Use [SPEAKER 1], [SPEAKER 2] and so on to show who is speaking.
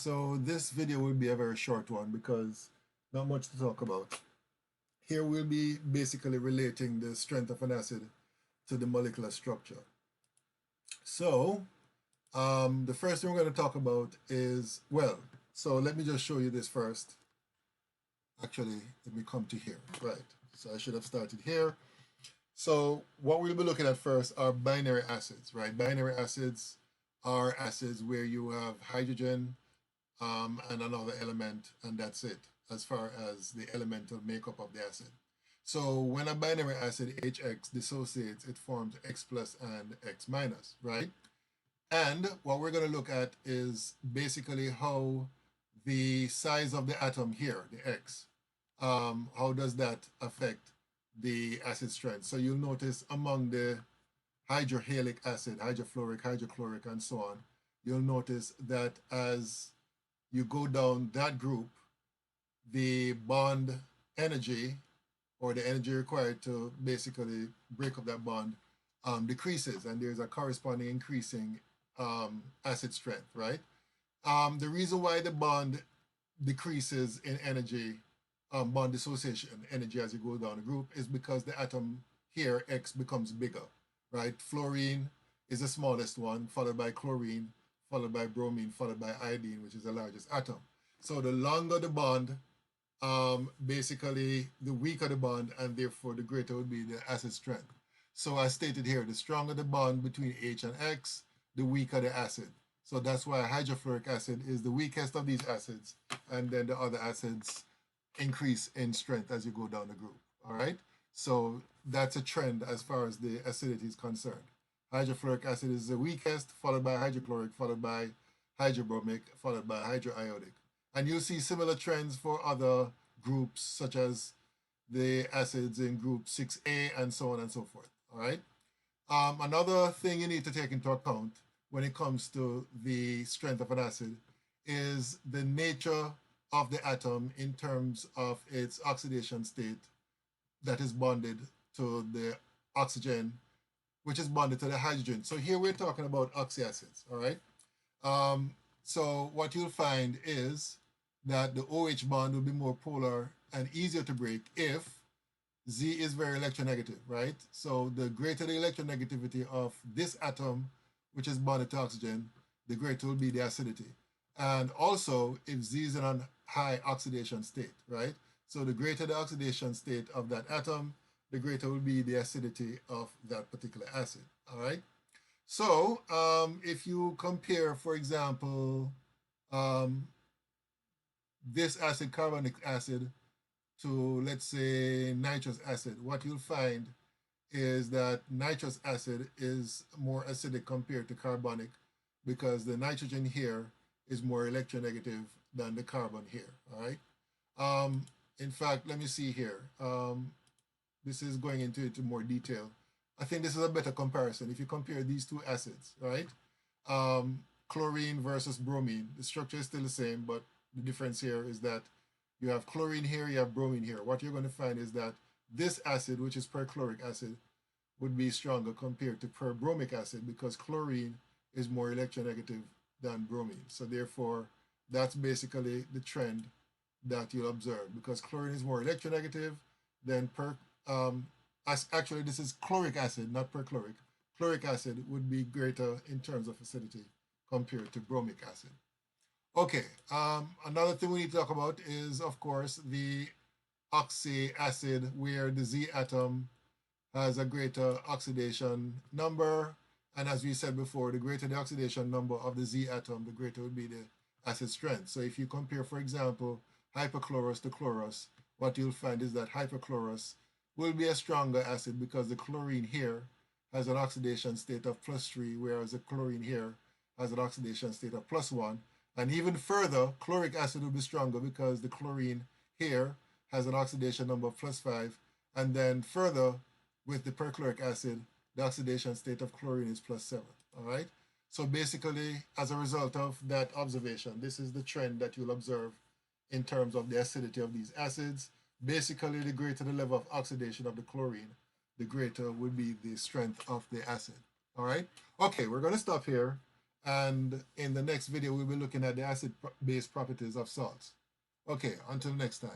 [SPEAKER 1] so this video will be a very short one because not much to talk about. Here we'll be basically relating the strength of an acid to the molecular structure. So the first thing we're going to talk about is, well, so let me just show you this first. Actually, let me come to here, right? So I should have started here. So what we'll be looking at first are binary acids, right? Binary acids are acids where you have hydrogen and another element, and that's it, as far as the elemental makeup of the acid. So when a binary acid HX dissociates, it forms X plus and X minus, right? And what we're going to look at is basically how the size of the atom here, the X, how does that affect the acid strength? So you'll notice among the hydrohalic acid, hydrofluoric, hydrochloric, and so on, you'll notice that as you go down that group, the bond energy or the energy required to basically break up that bond decreases, and there's a corresponding increasing acid strength, right? The reason why the bond decreases in energy, bond dissociation energy as you go down the group, is because the atom here, X, becomes bigger, right? Fluorine is the smallest one, followed by chlorine, followed by bromine, followed by iodine, which is the largest atom. So the longer the bond, basically the weaker the bond, and therefore the greater would be the acid strength. So as stated here, the stronger the bond between H and X, the weaker the acid. So that's why hydrofluoric acid is the weakest of these acids, and then the other acids increase in strength as you go down the group. All right. So that's a trend as far as the acidity is concerned. Hydrofluoric acid is the weakest, followed by hydrochloric, followed by hydrobromic, followed by hydroiodic. And you'll see similar trends for other groups, such as the acids in group 6A and so on and so forth. All right. Another thing you need to take into account when it comes to the strength of an acid is the nature of the atom in terms of its oxidation state that is bonded to the oxygen, which is bonded to the hydrogen. So here we're talking about oxyacids, all right? So what you'll find is that the OH bond will be more polar and easier to break if Z is very electronegative, right? So the greater the electronegativity of this atom, which is bonded to oxygen, the greater will be the acidity. And also if Z is in a high oxidation state, right? So the greater the oxidation state of that atom, the greater will be the acidity of that particular acid, all right? So if you compare, for example, this acid, carbonic acid, to, let's say, nitrous acid, what you'll find is that nitrous acid is more acidic compared to carbonic because the nitrogen here is more electronegative than the carbon here, all right? In fact, let me see here. This is going into more detail. I think this is a better comparison. If you compare these two acids, right? Chlorine versus bromine, the structure is still the same, but the difference here is that you have chlorine here, you have bromine here. What you're going to find is that this acid, which is perchloric acid, would be stronger compared to perbromic acid because chlorine is more electronegative than bromine. So therefore, that's basically the trend that you'll observe because chlorine is more electronegative than actually this is chloric acid, not perchloric. Chloric acid would be greater in terms of acidity compared to bromic acid. Okay, another thing we need to talk about is, of course, the oxyacid, where the Z atom has a greater oxidation number. And as we said before, the greater the oxidation number of the Z atom, the greater would be the acid strength. So if you compare, for example, hypochlorous to chlorous, what you'll find is that hypochlorous will be a stronger acid because the chlorine here has an oxidation state of +3, whereas the chlorine here has an oxidation state of +1. And even further, chloric acid will be stronger because the chlorine here has an oxidation number of +5. And then further, with the perchloric acid, the oxidation state of chlorine is +7, all right? So basically, as a result of that observation, this is the trend that you'll observe in terms of the acidity of these acids. Basically, the greater the level of oxidation of the chlorine, the greater would be the strength of the acid, all right? Okay, we're going to stop here. And in the next video, we'll be looking at the acid-base properties of salts. Okay, until next time.